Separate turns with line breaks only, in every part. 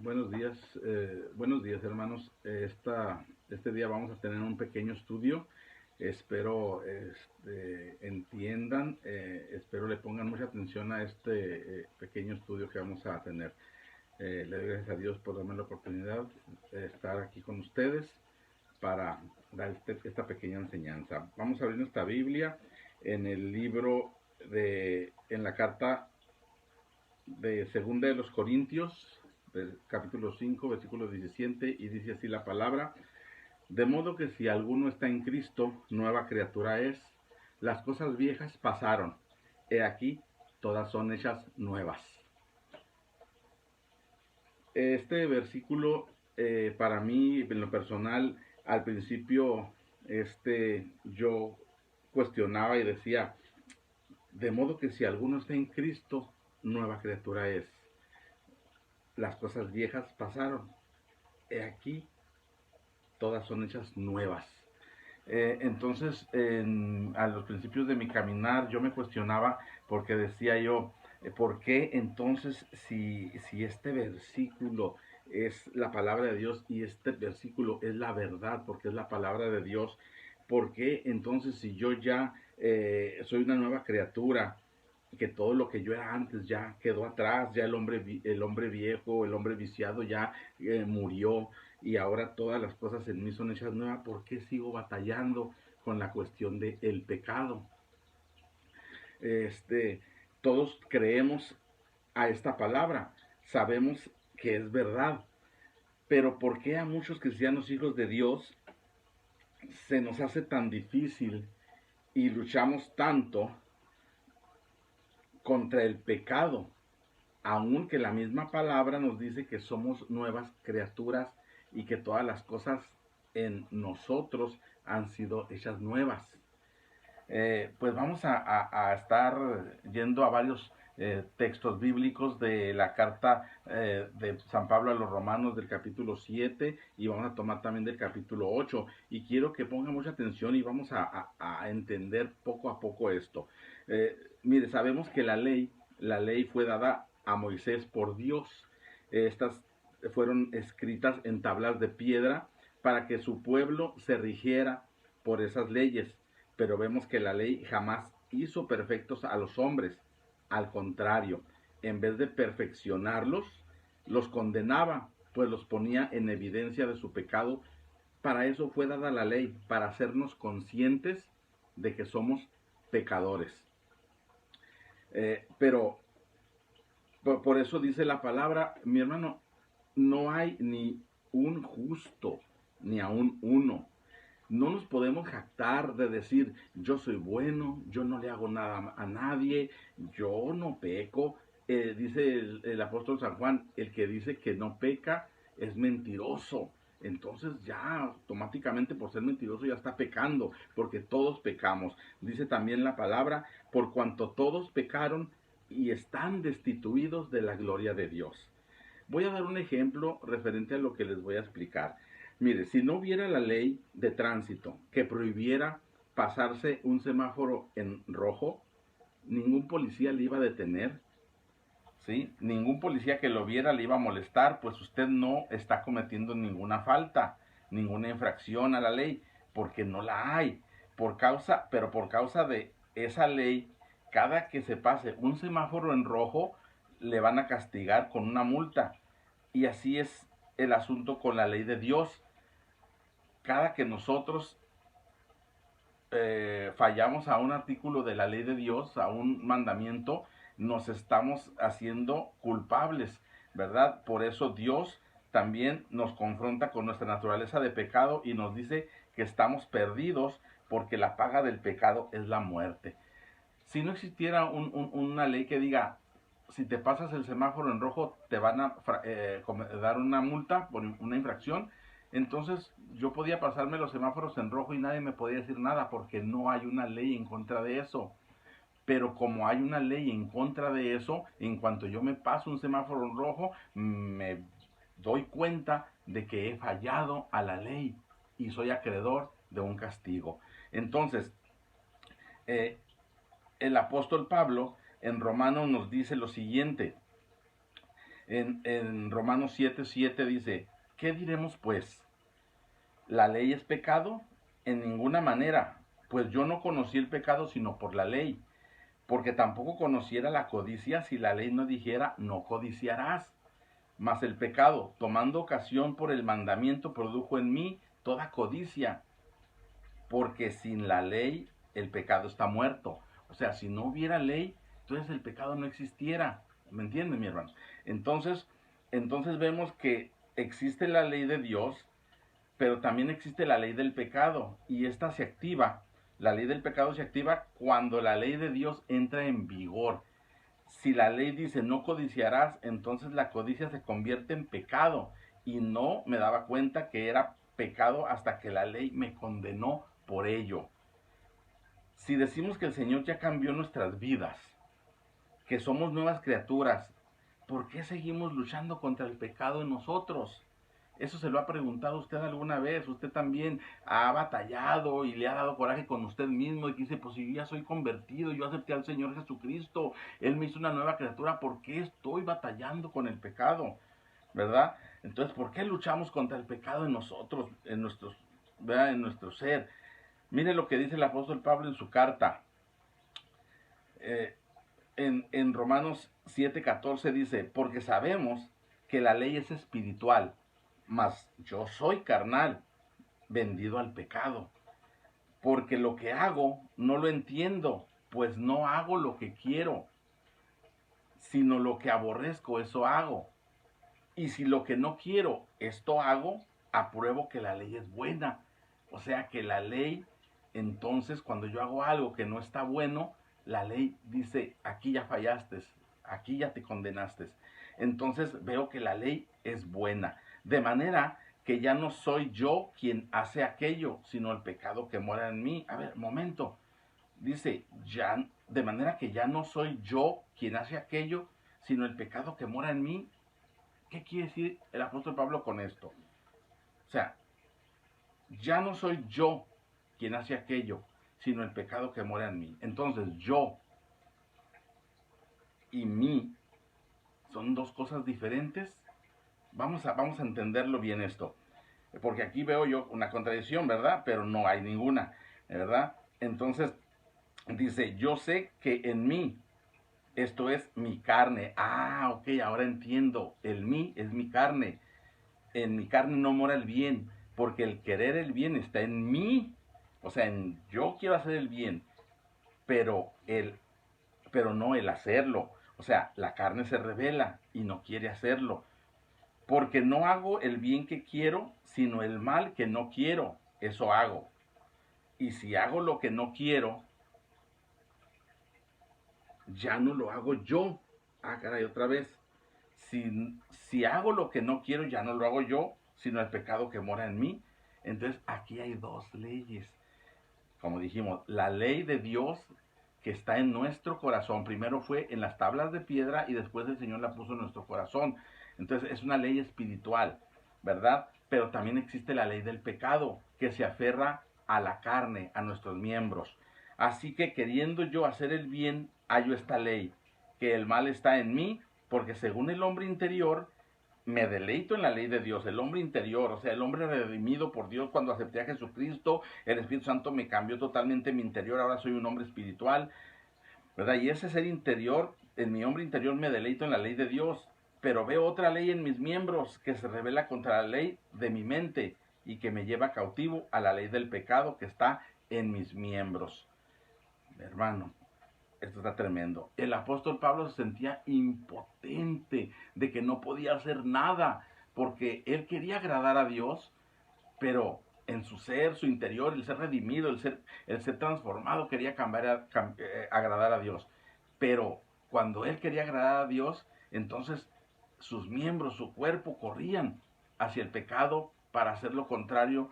Buenos días hermanos. Este día vamos a tener un pequeño estudio. Espero entiendan, espero le pongan mucha atención a este pequeño estudio que vamos a tener. Le doy gracias a Dios por darme la oportunidad de estar aquí con ustedes para dar esta pequeña enseñanza. Vamos a abrir nuestra Biblia en el libro en la carta de Segunda de los Corintios, del capítulo 5 versículo 17, y dice así la palabra: de modo que si alguno está en Cristo, nueva criatura es, las cosas viejas pasaron, he aquí, todas son hechas nuevas. Este versículo, para mí, en lo personal, al principio, yo cuestionaba y decía, de modo que si alguno está en Cristo, nueva criatura es. Las cosas viejas pasaron, he aquí, todas son hechas nuevas. Entonces, a los principios de mi caminar, yo me cuestionaba porque decía yo, ¿por qué entonces si este versículo es la palabra de Dios y este versículo es la verdad, porque es la palabra de Dios, ¿por qué entonces si yo ya soy una nueva criatura, que todo lo que yo era antes ya quedó atrás, ya el hombre viejo, el hombre viciado ya murió, y ahora todas las cosas en mí son hechas nuevas? ¿Por qué sigo batallando con la cuestión del pecado? Este, Todos creemos a esta palabra, sabemos que es verdad, pero ¿por qué a muchos cristianos hijos de Dios se nos hace tan difícil y luchamos tanto contra el pecado, aunque la misma palabra nos dice que somos nuevas criaturas y que todas las cosas en nosotros han sido hechas nuevas? Pues vamos a estar yendo a varios textos bíblicos de la carta de San Pablo a los Romanos del capítulo 7, y vamos a tomar también del capítulo 8, y quiero que pongan mucha atención y vamos a entender poco a poco esto. Mire, sabemos que la ley fue dada a Moisés por Dios. Estas fueron escritas en tablas de piedra para que su pueblo se rigiera por esas leyes, pero vemos que la ley jamás hizo perfectos a los hombres. Al contrario, en vez de perfeccionarlos, los condenaba, pues los ponía en evidencia de su pecado. Para eso fue dada la ley, para hacernos conscientes de que somos pecadores. Pero por eso dice la palabra, mi hermano, no hay ni un justo, ni aún uno. No nos podemos jactar de decir, yo soy bueno, yo no le hago nada a nadie, yo no peco. Dice el apóstol San Juan, el que dice que no peca es mentiroso. Entonces ya automáticamente por ser mentiroso ya está pecando, porque todos pecamos. Dice también la palabra, por cuanto todos pecaron y están destituidos de la gloria de Dios. Voy a dar un ejemplo referente a lo que les voy a explicar. Mire, si no hubiera la ley de tránsito que prohibiera pasarse un semáforo en rojo, ningún policía le iba a detener, ¿sí? Ningún policía que lo viera le iba a molestar, pues usted no está cometiendo ninguna falta, ninguna infracción a la ley, porque no la hay. Pero por causa de esa ley, cada que se pase un semáforo en rojo, le van a castigar con una multa. Y así es el asunto con la ley de Dios. Cada que nosotros fallamos a un artículo de la ley de Dios, a un mandamiento, nos estamos haciendo culpables, ¿verdad? Por eso Dios también nos confronta con nuestra naturaleza de pecado y nos dice que estamos perdidos porque la paga del pecado es la muerte. Si no existiera una ley que diga, si te pasas el semáforo en rojo te van a dar una multa por una infracción, entonces yo podía pasarme los semáforos en rojo y nadie me podía decir nada porque no hay una ley en contra de eso. Pero como hay una ley en contra de eso, en cuanto yo me paso un semáforo en rojo, me doy cuenta de que he fallado a la ley y soy acreedor de un castigo. Entonces, eh, el apóstol Pablo en Romanos nos dice lo siguiente: En Romanos 7:7 dice, ¿qué diremos pues? ¿La ley es pecado? En ninguna manera, pues yo no conocí el pecado sino por la ley, porque tampoco conociera la codicia si la ley no dijera, no codiciarás. Mas el pecado, tomando ocasión por el mandamiento, produjo en mí toda codicia, porque sin la ley el pecado está muerto. O sea, si no hubiera ley, entonces el pecado no existiera. ¿Me entienden, mi hermano? Entonces, entonces vemos que existe la ley de Dios, pero también existe la ley del pecado, y esta se activa. La ley del pecado se activa cuando la ley de Dios entra en vigor. Si la ley dice no codiciarás, entonces la codicia se convierte en pecado, y no me daba cuenta que era pecado hasta que la ley me condenó por ello. Si decimos que el Señor ya cambió nuestras vidas, que somos nuevas criaturas, ¿por qué seguimos luchando contra el pecado en nosotros? Eso se lo ha preguntado usted alguna vez. Usted también ha batallado y le ha dado coraje con usted mismo y dice, pues si yo ya soy convertido, yo acepté al Señor Jesucristo, Él me hizo una nueva criatura, ¿por qué estoy batallando con el pecado? ¿Verdad? Entonces, ¿por qué luchamos contra el pecado en nosotros, ¿verdad? En nuestro ser? Mire lo que dice el apóstol Pablo en su carta. Eh, en Romanos 7:14 dice, porque sabemos que la ley es espiritual, mas yo soy carnal, vendido al pecado, porque lo que hago no lo entiendo, pues no hago lo que quiero, sino lo que aborrezco, eso hago. Y si lo que no quiero, esto hago, apruebo que la ley es buena. O sea que la ley, entonces cuando yo hago algo que no está bueno, la ley dice, aquí ya fallaste, aquí ya te condenaste. Entonces veo que la ley es buena. De manera que ya no soy yo quien hace aquello, sino el pecado que mora en mí. A ver, momento. Dice, ya, de manera que ya no soy yo quien hace aquello, sino el pecado que mora en mí. ¿Qué quiere decir el apóstol Pablo con esto? O sea, ya no soy yo quien hace aquello, sino el pecado que mora en mí. Entonces, yo y mí son dos cosas diferentes. Vamos a entenderlo bien esto. Porque aquí veo yo una contradicción, ¿verdad? Pero no hay ninguna, ¿verdad? Entonces, dice, yo sé que en mí, esto es mi carne. Ah, ok, ahora entiendo. El mí es mi carne. En mi carne no mora el bien, porque el querer el bien está en mí. O sea, yo quiero hacer el bien, pero pero no el hacerlo. O sea, la carne se revela y no quiere hacerlo, porque no hago el bien que quiero, sino el mal que no quiero. Eso hago. Y si hago lo que no quiero, ya no lo hago yo. Ah, caray, otra vez. Si hago lo que no quiero, ya no lo hago yo, sino el pecado que mora en mí. Entonces, aquí hay dos leyes. Como dijimos, la ley de Dios que está en nuestro corazón. Primero fue en las tablas de piedra y después el Señor la puso en nuestro corazón. Entonces, es una ley espiritual, ¿verdad? Pero también existe la ley del pecado, que se aferra a la carne, a nuestros miembros. Así que queriendo yo hacer el bien, hallo esta ley, que el mal está en mí, porque según el hombre interior, me deleito en la ley de Dios, el hombre interior, o sea, el hombre redimido por Dios cuando acepté a Jesucristo, el Espíritu Santo me cambió totalmente mi interior, ahora soy un hombre espiritual, ¿verdad? Y ese ser interior, en mi hombre interior me deleito en la ley de Dios, pero veo otra ley en mis miembros que se revela contra la ley de mi mente y que me lleva cautivo a la ley del pecado que está en mis miembros. Hermano, esto está tremendo. El apóstol Pablo se sentía impotente de que no podía hacer nada porque él quería agradar a Dios, pero en su ser, su interior, el ser redimido, el ser transformado, quería agradar a Dios. Pero cuando él quería agradar a Dios, entonces sus miembros, su cuerpo corrían hacia el pecado para hacer lo contrario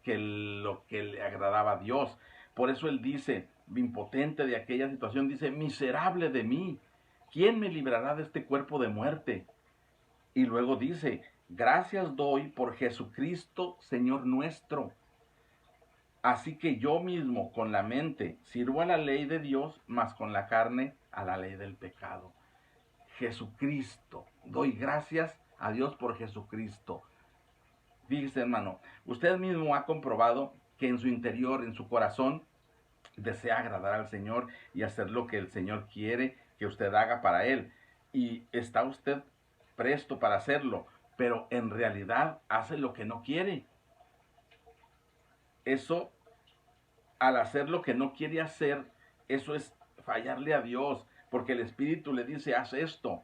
que lo que le agradaba a Dios. Por eso él dice, impotente de aquella situación, dice, miserable de mí, ¿quién me librará de este cuerpo de muerte? Y luego dice, gracias doy por Jesucristo, Señor nuestro. Así que yo mismo con la mente sirvo a la ley de Dios, mas con la carne a la ley del pecado. Jesucristo. Doy gracias a Dios por Jesucristo. Fíjese, hermano, usted mismo ha comprobado que en su interior, en su corazón, desea agradar al Señor y hacer lo que el Señor quiere que usted haga para Él. Y está usted presto para hacerlo, pero en realidad hace lo que no quiere. Eso, al hacer lo que no quiere hacer, eso es fallarle a Dios, porque el Espíritu le dice, haz esto.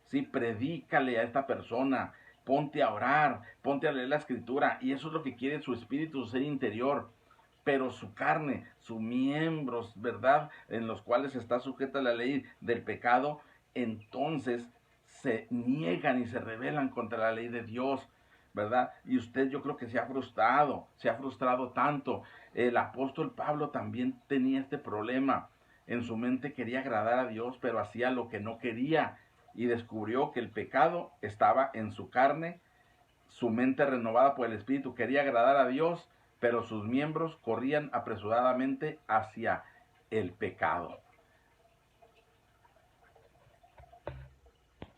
Sí, predícale a esta persona, ponte a orar, ponte a leer la Escritura, y eso es lo que quiere su espíritu, su ser interior. Pero su carne, sus miembros, ¿verdad?, en los cuales está sujeta la ley del pecado, entonces se niegan y se rebelan contra la ley de Dios, ¿verdad? Y usted, yo creo que se ha frustrado tanto. El apóstol Pablo también tenía este problema. En su mente quería agradar a Dios, pero hacía lo que no quería, y descubrió que el pecado estaba en su carne. Su mente renovada por el Espíritu quería agradar a Dios, pero sus miembros corrían apresuradamente hacia el pecado.